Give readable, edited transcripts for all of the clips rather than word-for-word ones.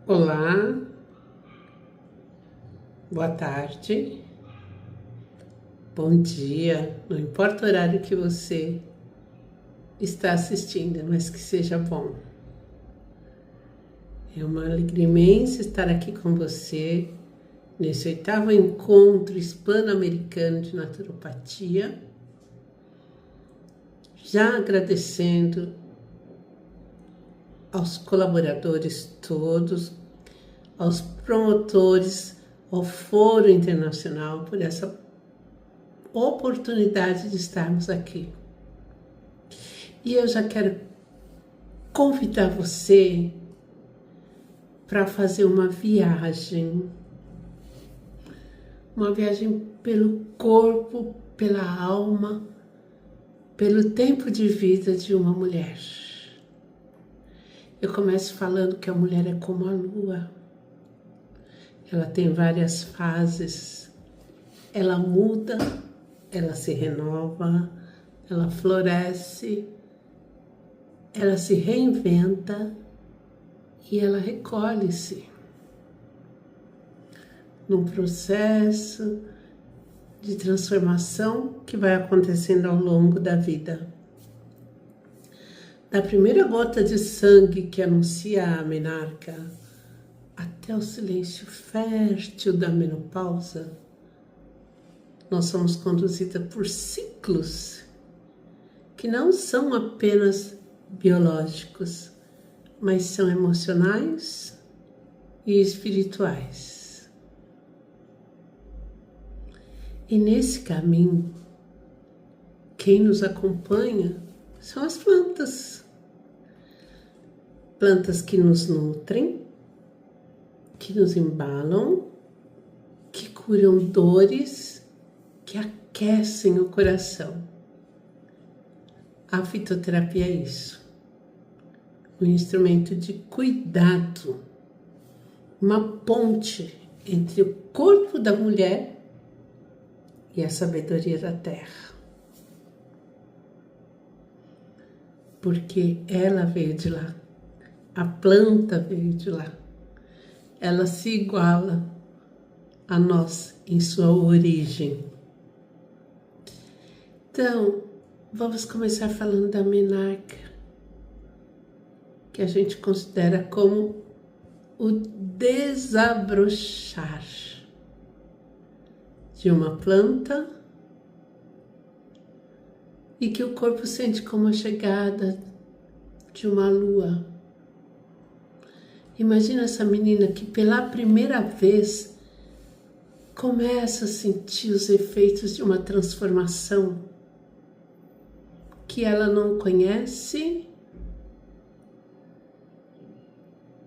Olá, boa tarde, bom dia, não importa o horário que você está assistindo, mas que seja bom. É uma alegria imensa estar aqui com você nesse 8º encontro hispano-americano de naturopatia, já agradecendo aos colaboradores todos, aos promotores, ao Foro Internacional por essa oportunidade de estarmos aqui. E eu já quero convidar você para fazer uma viagem pelo corpo, pela alma, pelo tempo de vida de uma mulher. Eu começo falando que a mulher é como a lua. Ela tem várias fases. Ela muda, ela se renova, ela floresce, ela se reinventa e ela recolhe-se num processo de transformação que vai acontecendo ao longo da vida. Da primeira gota de sangue que anuncia a menarca até o silêncio fértil da menopausa, nós somos conduzidas por ciclos que não são apenas biológicos, mas são emocionais e espirituais. E nesse caminho, quem nos acompanha são as plantas. Plantas que nos nutrem, que nos embalam, que curam dores, que aquecem o coração. A fitoterapia é isso. Um instrumento de cuidado, uma ponte entre o corpo da mulher e a sabedoria da terra. Porque ela veio de lá, a planta veio de lá, ela se iguala a nós em sua origem. Então, vamos começar falando da menarca, que a gente considera como o desabrochar de uma planta e que o corpo sente como a chegada de uma lua. Imagina essa menina que pela primeira vez começa a sentir os efeitos de uma transformação que ela não conhece,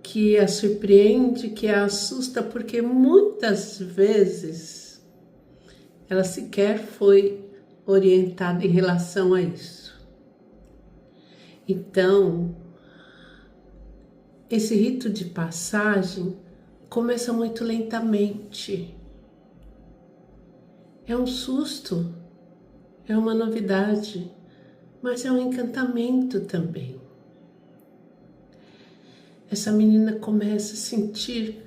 que a surpreende, que a assusta, porque muitas vezes ela sequer foi orientada em relação a isso. Então, esse rito de passagem começa muito lentamente. É um susto, é uma novidade, mas é um encantamento também. Essa menina começa a sentir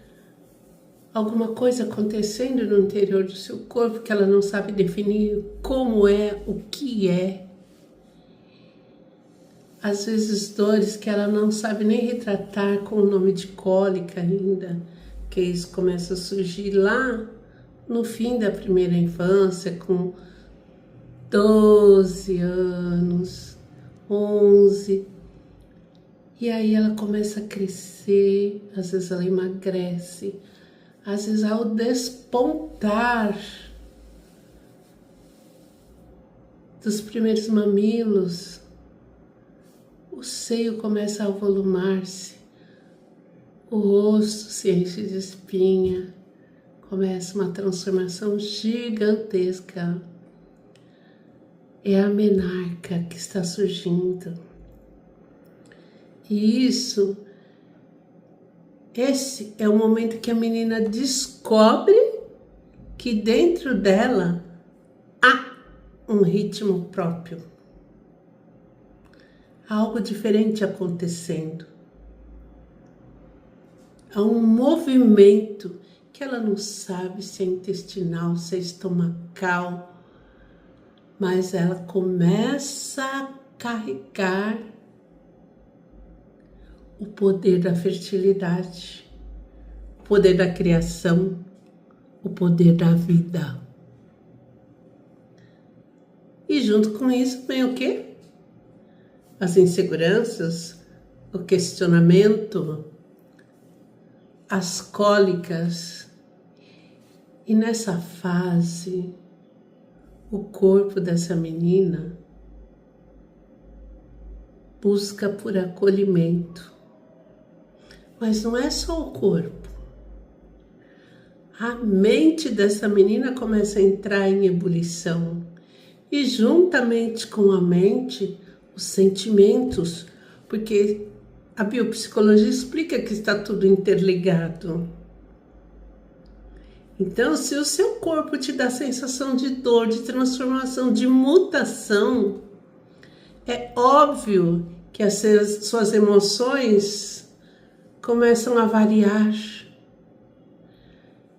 alguma coisa acontecendo no interior do seu corpo que ela não sabe definir como é, o que é. Às vezes dores que ela não sabe nem retratar com o nome de cólica ainda, que isso começa a surgir lá no fim da primeira infância, com 12 anos, 11. E aí ela começa a crescer, às vezes ela emagrece, às vezes ao despontar dos primeiros mamilos, o seio começa a avolumar-se, o rosto se enche de espinha, começa uma transformação gigantesca. É a menarca que está surgindo. E esse é o momento que a menina descobre que dentro dela há um ritmo próprio. Há algo diferente acontecendo. a um movimento que ela não sabe se é intestinal, se é estomacal, mas ela começa a carregar o poder da fertilidade, o poder da criação, o poder da vida. E junto com isso vem o quê? As inseguranças, o questionamento, as cólicas. E nessa fase, o corpo dessa menina busca por acolhimento. Mas não é só o corpo. A mente dessa menina começa a entrar em ebulição. E juntamente com a mente, os sentimentos, porque a biopsicologia explica que está tudo interligado. Então, se o seu corpo te dá sensação de dor, de transformação, de mutação, é óbvio que as suas emoções começam a variar.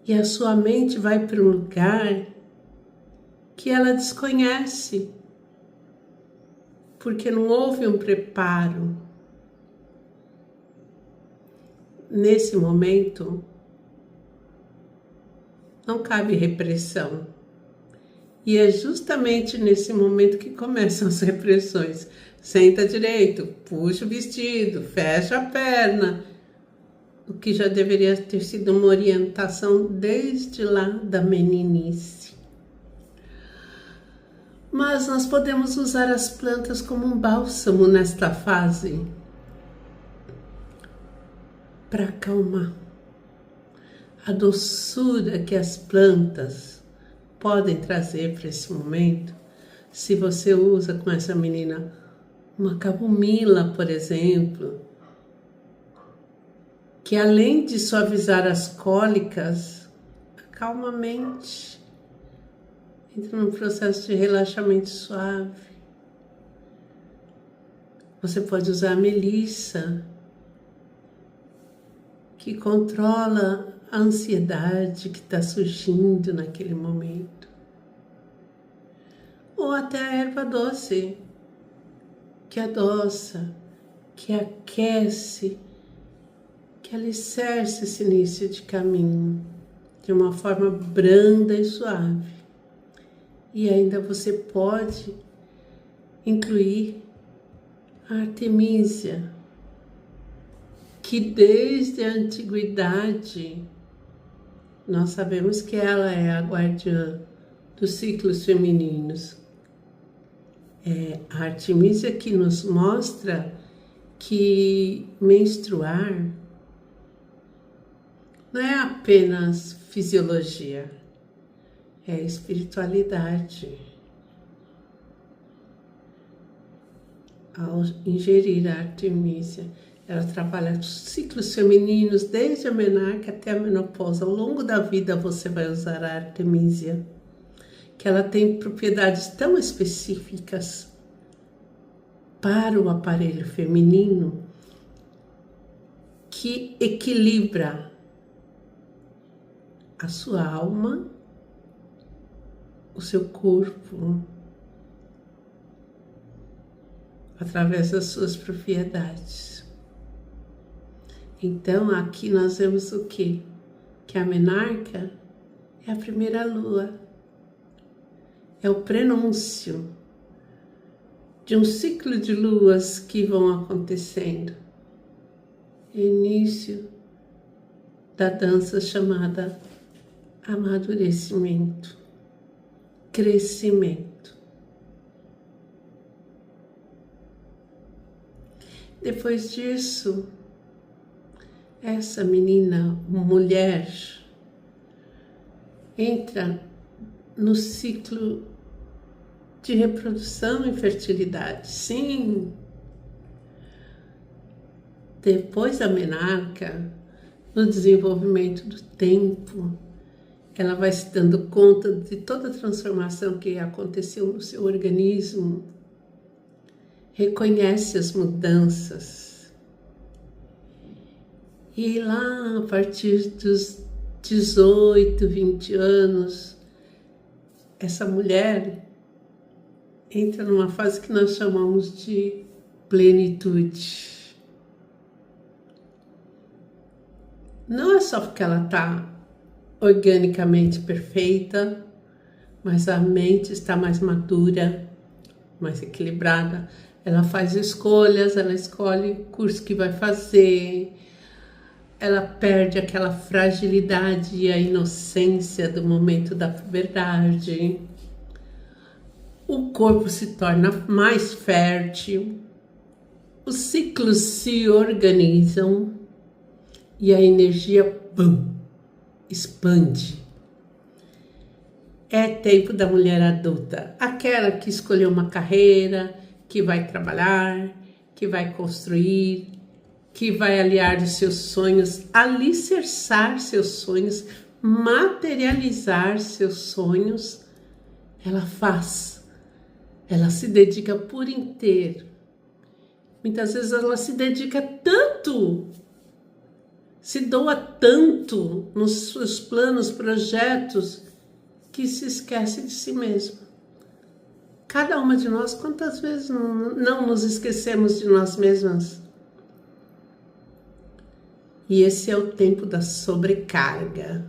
E a sua mente vai para um lugar que ela desconhece, porque não houve um preparo. Nesse momento, não cabe repressão. E é justamente nesse momento que começam as repressões. Senta direito, puxa o vestido, fecha a perna. O que já deveria ter sido uma orientação desde lá da meninice. Mas nós podemos usar as plantas como um bálsamo nesta fase para acalmar. A doçura que as plantas podem trazer para esse momento, se você usa com essa menina uma camomila, por exemplo, que além de suavizar as cólicas, acalma a mente, entra num processo de relaxamento suave. Você pode usar a melissa, que controla a ansiedade que está surgindo naquele momento. Ou até a erva doce, que adoça, que aquece, que alicerce esse início de caminho de uma forma branda e suave. E ainda você pode incluir a artemísia, que desde a antiguidade nós sabemos que ela é a guardiã dos ciclos femininos. É a artemísia que nos mostra que menstruar não é apenas fisiologia, é espiritualidade. Ao ingerir a artemísia, ela trabalha os ciclos femininos desde a menarca até a menopausa. Ao longo da vida você vai usar a artemísia, que ela tem propriedades tão específicas para o aparelho feminino que equilibra a sua alma, o seu corpo, através das suas propriedades. Então, aqui nós vemos o quê? Que a menarca é a primeira lua, é o prenúncio de um ciclo de luas que vão acontecendo. Início da dança chamada amadurecimento, crescimento. Depois disso, essa menina, mulher, entra no ciclo de reprodução e fertilidade. Sim, depois da menarca, no desenvolvimento do tempo, ela vai se dando conta de toda a transformação que aconteceu no seu organismo, reconhece as mudanças E lá, a partir dos 18, 20 anos, essa mulher entra numa fase que nós chamamos de plenitude. Não é só porque ela está organicamente perfeita, mas a mente está mais madura, mais equilibrada. Ela faz escolhas, ela escolhe o curso que vai fazer, ela perde aquela fragilidade e a inocência do momento da puberdade. O corpo se torna mais fértil, os ciclos se organizam e a energia, pum, expande. É tempo da mulher adulta, aquela que escolheu uma carreira, que vai trabalhar, que vai construir, que vai aliar os seus sonhos, alicerçar seus sonhos, materializar seus sonhos. Ela faz, ela se dedica por inteiro. Muitas vezes ela se dedica tanto, se doa tanto nos seus planos, projetos, que se esquece de si mesma. Cada uma de nós, quantas vezes não nos esquecemos de nós mesmas? E esse é o tempo da sobrecarga.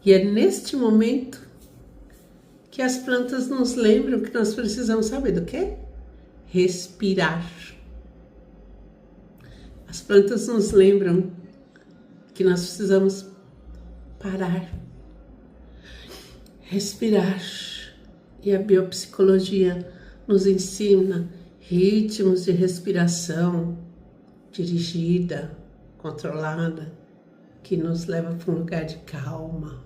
E é neste momento que as plantas nos lembram que nós precisamos, saber do quê? Respirar. As plantas nos lembram que nós precisamos parar, respirar. E a biopsicologia nos ensina ritmos de respiração dirigida, controlada, que nos leva para um lugar de calma.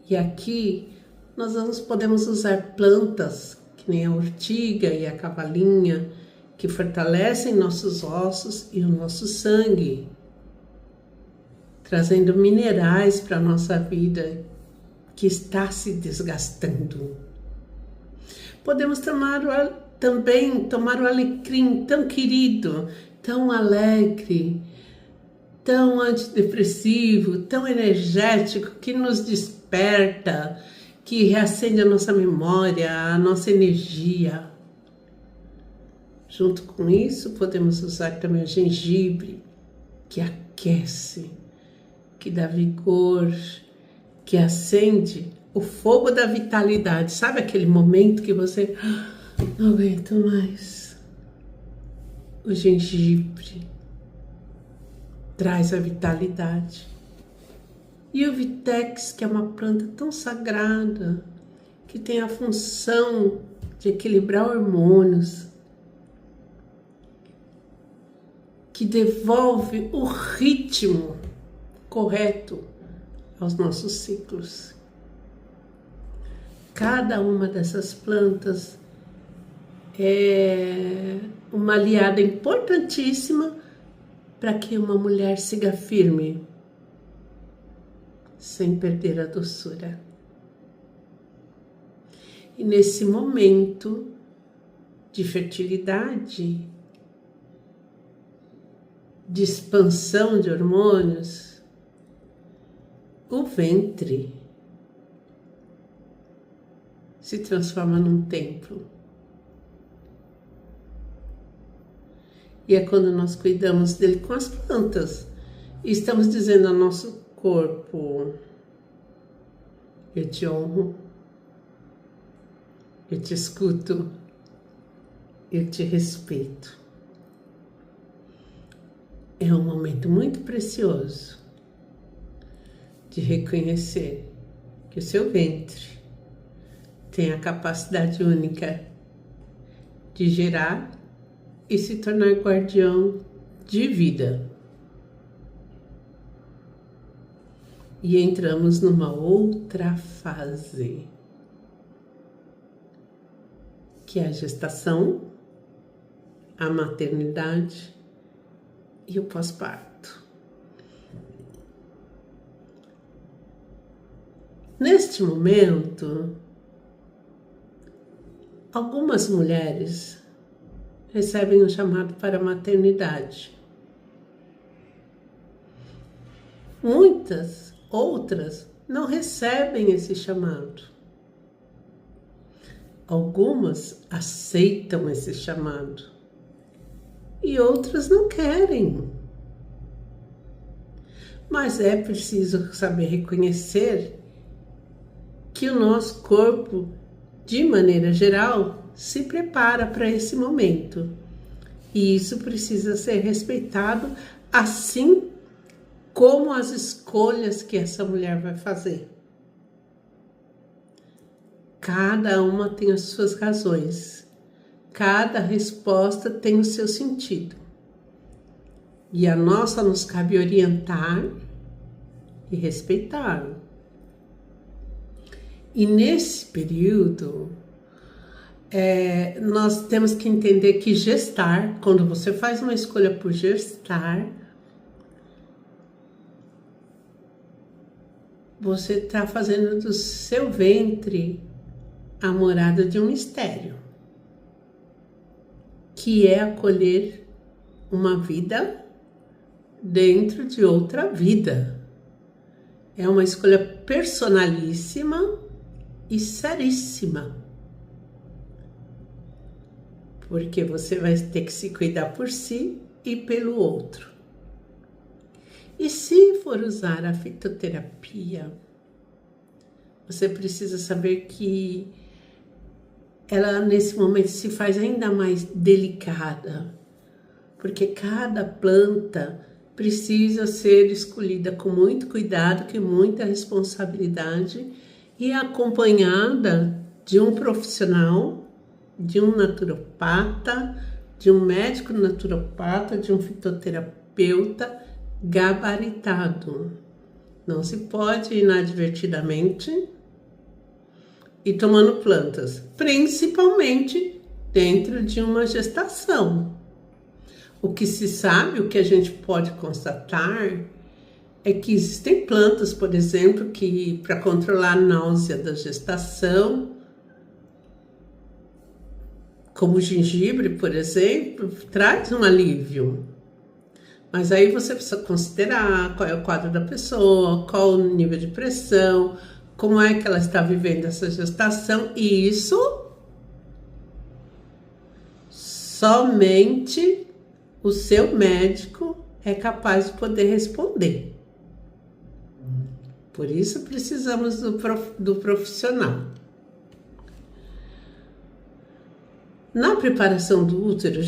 E aqui nós podemos usar plantas, que nem a urtiga e a cavalinha, que fortalecem nossos ossos e o nosso sangue, trazendo minerais para a nossa vida que está se desgastando. Podemos também tomar o alecrim tão querido, tão alegre, tão antidepressivo, tão energético, que nos desperta, que reacende a nossa memória, a nossa energia. Junto com isso, podemos usar também o gengibre, que aquece, que dá vigor, que acende o fogo da vitalidade. Sabe aquele momento que você não aguento mais? O gengibre traz a vitalidade. E o vitex, que é uma planta tão sagrada, que tem a função de equilibrar hormônios, que devolve o ritmo correto aos nossos ciclos. Cada uma dessas plantas é uma aliada importantíssima para que uma mulher siga firme, sem perder a doçura. E nesse momento de fertilidade, de expansão de hormônios, o ventre se transforma num templo. E é quando nós cuidamos dele com as plantas. E estamos dizendo ao nosso corpo: eu te honro, eu te escuto, eu te respeito. É um momento muito precioso de reconhecer que o seu ventre tem a capacidade única de gerar e se tornar guardião de vida. E entramos numa outra fase, que é a gestação, a maternidade e o pós-parto. Neste momento, algumas mulheres recebem um chamado para a maternidade. Muitas outras não recebem esse chamado. Algumas aceitam esse chamado e outras não querem. Mas é preciso saber reconhecer que o nosso corpo, de maneira geral, se prepara para esse momento. E isso precisa ser respeitado, assim como as escolhas que essa mulher vai fazer. Cada uma tem as suas razões. Cada resposta tem o seu sentido. E a nossa nos cabe orientar e respeitar. E nesse período, nós temos que entender que gestar, quando você faz uma escolha por gestar, você está fazendo do seu ventre a morada de um mistério, que é acolher uma vida dentro de outra vida. É uma escolha personalíssima e seríssima, porque você vai ter que se cuidar por si e pelo outro. E se for usar a fitoterapia, você precisa saber que ela nesse momento se faz ainda mais delicada, porque cada planta precisa ser escolhida com muito cuidado, com muita responsabilidade e acompanhada de um profissional, de um naturopata, de um médico naturopata, de um fitoterapeuta gabaritado. Não se pode inadvertidamente ir tomando plantas, principalmente dentro de uma gestação. O que se sabe, o que a gente pode constatar, é que existem plantas, por exemplo, que para controlar a náusea da gestação, como o gengibre, por exemplo, traz um alívio. Mas aí você precisa considerar qual é o quadro da pessoa, qual o nível de pressão, como é que ela está vivendo essa gestação, e isso somente o seu médico é capaz de poder responder. Por isso precisamos do profissional. Na preparação do útero,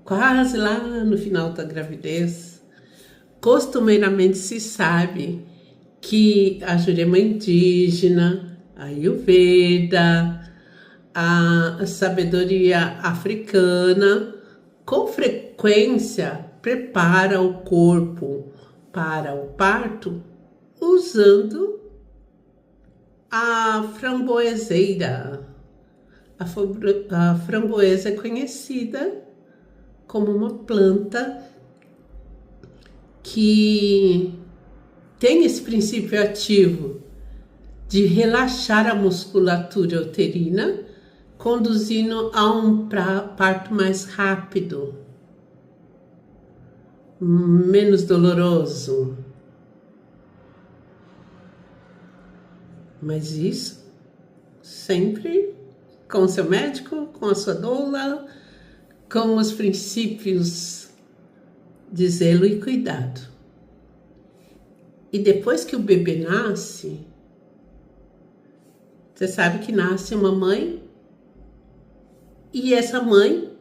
quase lá no final da gravidez, costumeiramente se sabe que a Jurema indígena, a Ayurveda, a sabedoria africana, com frequência prepara o corpo para o parto usando a framboeseira. A framboesa é conhecida como uma planta que tem esse princípio ativo de relaxar a musculatura uterina, conduzindo a um parto mais rápido, menos doloroso. Mas isso sempre com o seu médico, com a sua doula, com os princípios de zelo e cuidado. E depois que o bebê nasce, você sabe que nasce uma mãe, e essa mãe,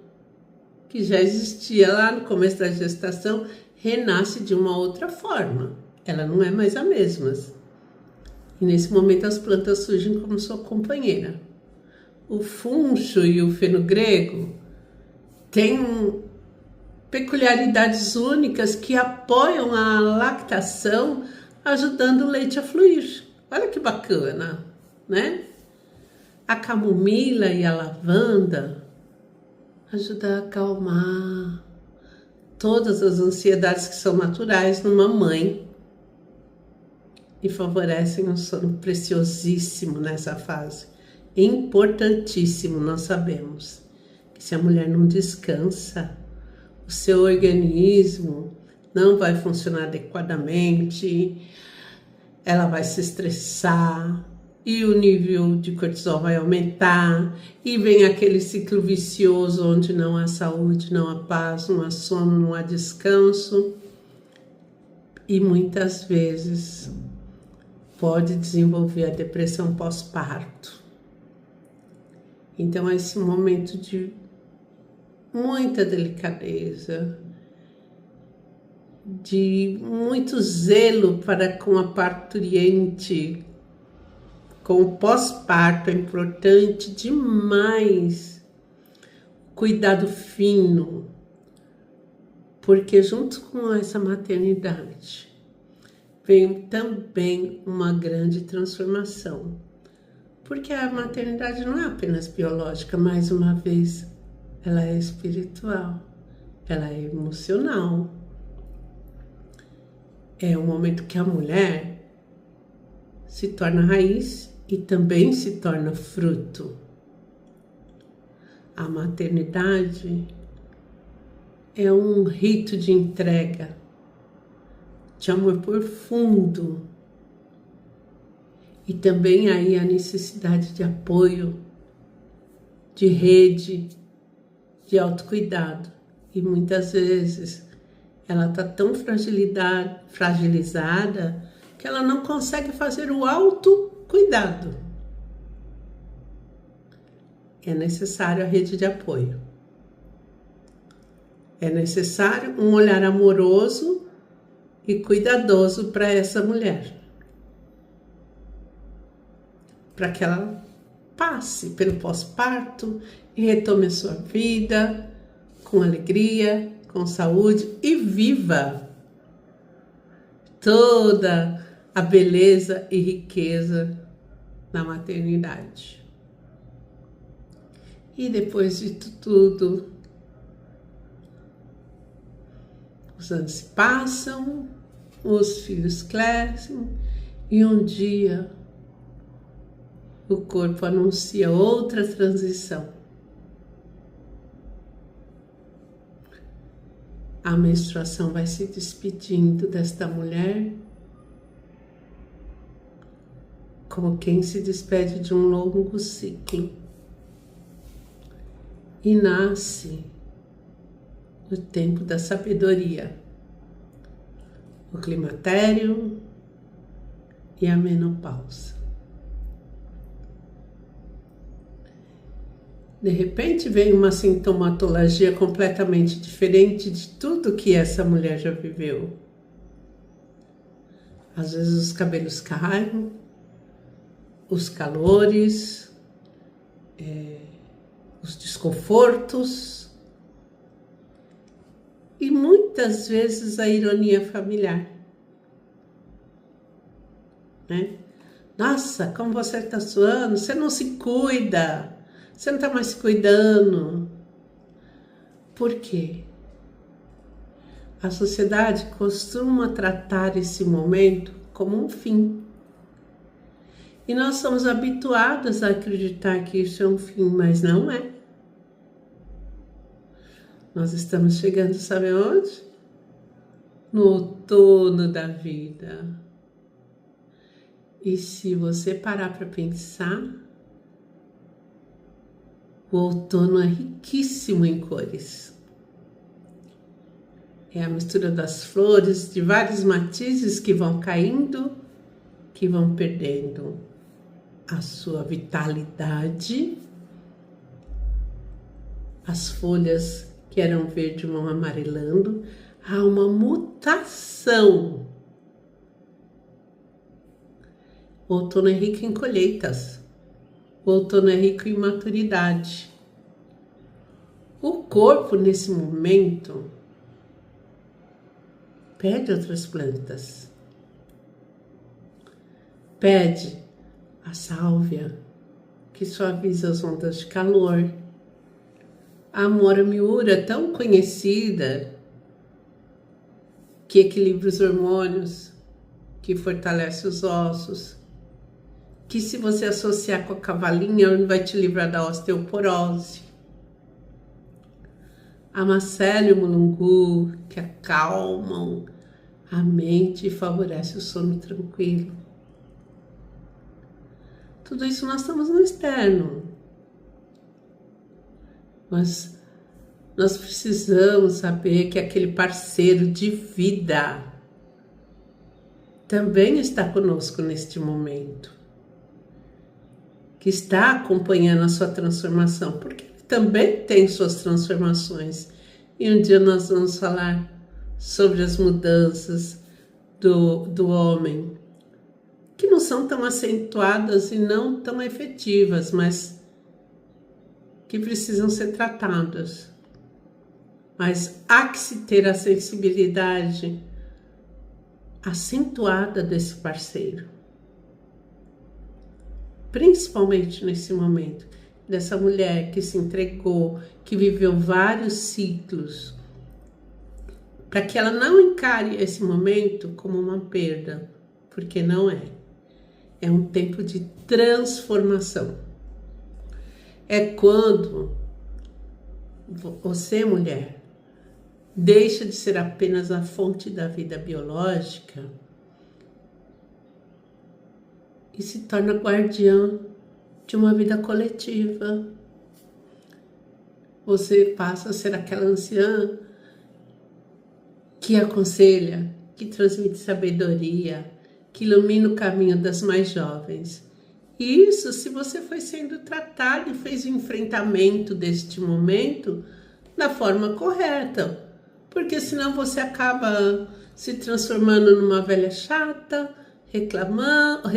que já existia lá no começo da gestação, renasce de uma outra forma. Ela não é mais a mesma. E nesse momento as plantas surgem como sua companheira. O funcho e o fenogrego têm peculiaridades únicas que apoiam a lactação, ajudando o leite a fluir. Olha que bacana, né? A camomila e a lavanda ajudam a acalmar todas as ansiedades que são naturais numa mãe e favorecem um sono preciosíssimo nessa fase. Importantíssimo, nós sabemos. Se a mulher não descansa, o seu organismo não vai funcionar adequadamente, ela vai se estressar e o nível de cortisol vai aumentar e vem aquele ciclo vicioso onde não há saúde, não há paz, não há sono, não há descanso e muitas vezes pode desenvolver a depressão pós-parto. Então, esse momento de muita delicadeza, de muito zelo para com a parturiente, com o pós-parto, é importante demais. Cuidado fino, porque junto com essa maternidade vem também uma grande transformação. Porque a maternidade não é apenas biológica, mais uma vez, ela é espiritual, ela é emocional. É o momento que a mulher se torna raiz e também se torna fruto. A maternidade é um rito de entrega, de amor profundo. E também aí a necessidade de apoio, de rede, de autocuidado. E muitas vezes ela está tão fragilizada que ela não consegue fazer o autocuidado. É necessário a rede de apoio. É necessário um olhar amoroso e cuidadoso para essa mulher. Para que ela passe pelo pós-parto e retome a sua vida com alegria, com saúde e viva toda a beleza e riqueza da maternidade. E depois de tudo, os anos se passam, os filhos crescem e um dia o corpo anuncia outra transição. A menstruação vai se despedindo desta mulher como quem se despede de um longo ciclo. E nasce o tempo da sabedoria, o climatério e a menopausa. De repente vem uma sintomatologia completamente diferente de tudo que essa mulher já viveu. Às vezes os cabelos caem, os calores, os desconfortos e muitas vezes a ironia familiar, né? Nossa, como você está suando, você não se cuida. Você não está mais se cuidando. Por quê? A sociedade costuma tratar esse momento como um fim. E nós somos habituados a acreditar que isso é um fim, mas não é. Nós estamos chegando, sabe onde? No outono da vida. E se você parar para pensar, o outono é riquíssimo em cores. É a mistura das flores, de vários matizes que vão caindo, que vão perdendo a sua vitalidade. As folhas que eram verde vão amarelando. Há uma mutação. O outono é rico em colheitas. O outono é rico em maturidade. O corpo, nesse momento, pede outras plantas. Pede a sálvia, que suaviza as ondas de calor. A amora miura, tão conhecida, que equilibra os hormônios, que fortalece os ossos, que se você associar com a cavalinha, ele vai te livrar da osteoporose. a Macélia e o Mulungu, que acalmam a mente e favorece o sono tranquilo. Tudo isso nós estamos no externo, mas nós precisamos saber que aquele parceiro de vida também está conosco neste momento, que está acompanhando a sua transformação, porque ele também tem suas transformações. E um dia nós vamos falar sobre as mudanças do homem, que não são tão acentuadas e não tão efetivas, mas que precisam ser tratadas. Mas há que se ter a sensibilidade acentuada desse parceiro, principalmente nesse momento, dessa mulher que se entregou, que viveu vários ciclos, para que ela não encare esse momento como uma perda, porque não é. É um tempo de transformação. É quando você, mulher, deixa de ser apenas a fonte da vida biológica e se torna guardiã de uma vida coletiva. Você passa a ser aquela anciã que aconselha, que transmite sabedoria, que ilumina o caminho das mais jovens. E isso se você foi sendo tratado e fez o enfrentamento deste momento da forma correta. Porque senão você acaba se transformando numa velha chata, reclamona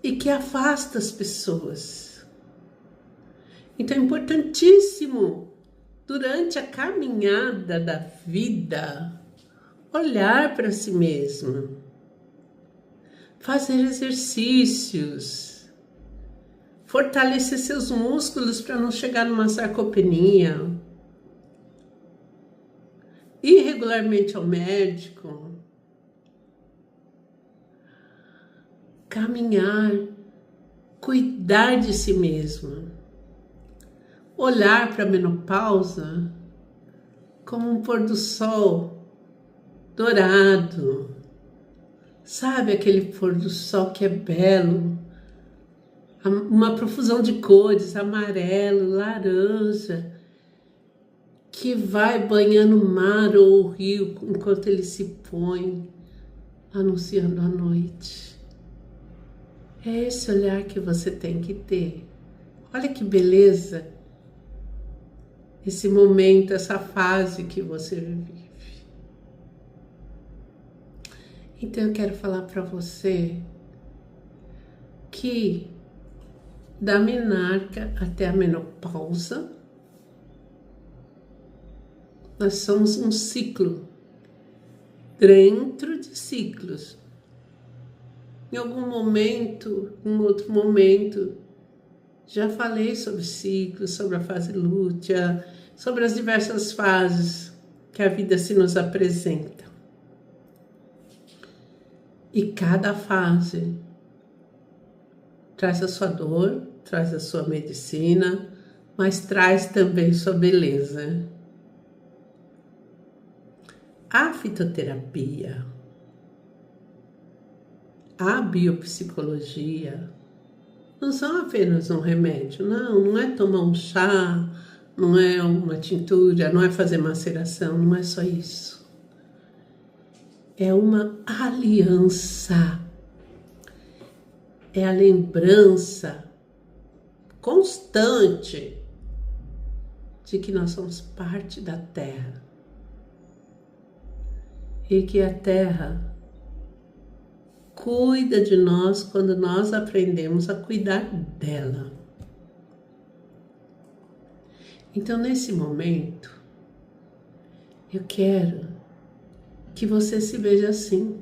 e que afasta as pessoas. Então é importantíssimo, durante a caminhada da vida, olhar para si mesma, fazer exercícios, fortalecer seus músculos para não chegar numa sarcopenia, ir regularmente ao médico, caminhar, cuidar de si mesma, olhar para a menopausa como um pôr do sol dourado, sabe aquele pôr do sol que é belo, uma profusão de cores, amarelo, laranja, que vai banhando o mar ou o rio enquanto ele se põe, anunciando a noite. É esse olhar que você tem que ter. Olha que beleza esse momento, essa fase que você vive. Então eu quero falar para você que da menarca até a menopausa, nós somos um ciclo, dentro de ciclos. Em algum momento, em outro momento, já falei sobre ciclos, sobre a fase lútea, sobre as diversas fases que a vida se nos apresenta. E cada fase traz a sua dor, traz a sua medicina, mas traz também sua beleza. A fitoterapia, a biopsicologia não são apenas um remédio, não é tomar um chá, não é uma tintura, não é fazer maceração, não é só isso. É uma aliança, é a lembrança constante de que nós somos parte da Terra e que a Terra cuida de nós quando nós aprendemos a cuidar dela. Então, nesse momento, eu quero que você se veja assim,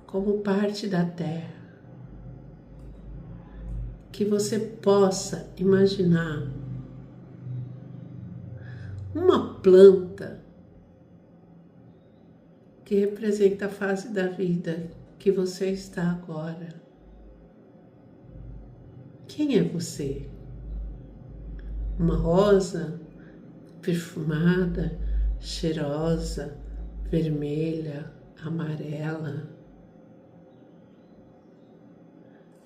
como parte da Terra. Que você possa imaginar uma planta que representa a fase da vida que você está agora. Quem é você? uma rosa perfumada, cheirosa, vermelha, amarela,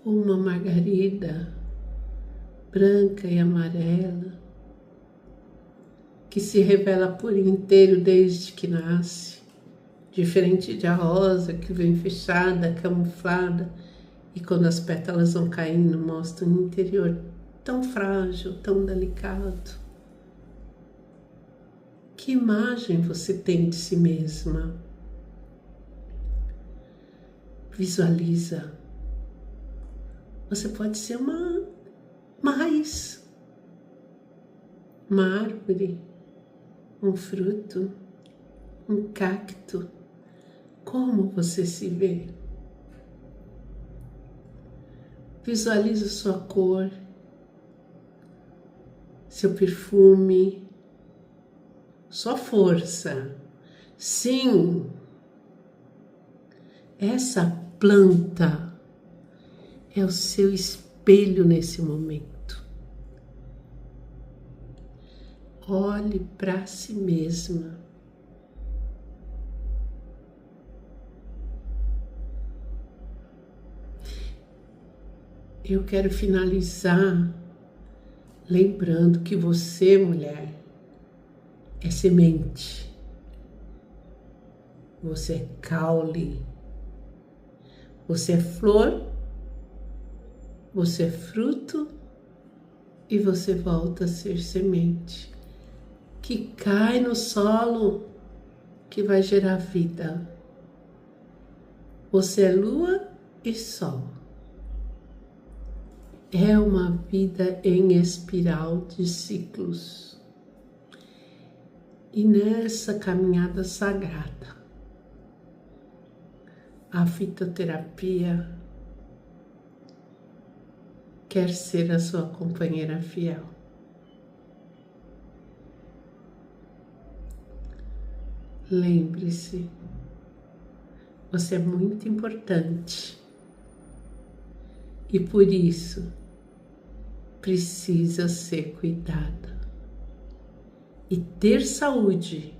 ou uma margarida branca e amarela, que se revela por inteiro desde que nasce, diferente da rosa que vem fechada, camuflada, e quando as pétalas vão caindo mostra um interior tão frágil, tão delicado. Que imagem você tem de si mesma? Visualiza. Você pode ser uma raiz, uma árvore, um fruto, um cacto. Como você se vê? Visualize sua cor, seu perfume, sua força. Sim, essa planta é o seu espelho nesse momento. Olhe para si mesma. Eu quero finalizar lembrando que você, mulher, é semente. Você é caule. Você é flor. Você é fruto. E você volta a ser semente, que cai no solo, que vai gerar vida. Você é lua e sol. É uma vida em espiral de ciclos. E nessa caminhada sagrada, a fitoterapia quer ser a sua companheira fiel. Lembre-se, você é muito importante e por isso precisa ser cuidada. E ter saúde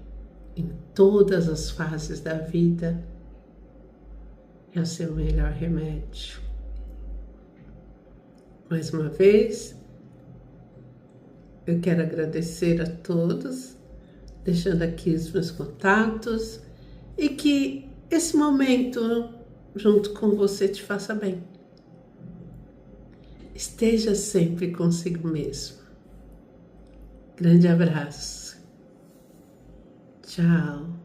em todas as fases da vida é o seu melhor remédio. Mais uma vez, eu quero agradecer a todos, deixando aqui os meus contatos e que esse momento junto com você te faça bem. Esteja sempre consigo mesmo. Grande abraço. Tchau.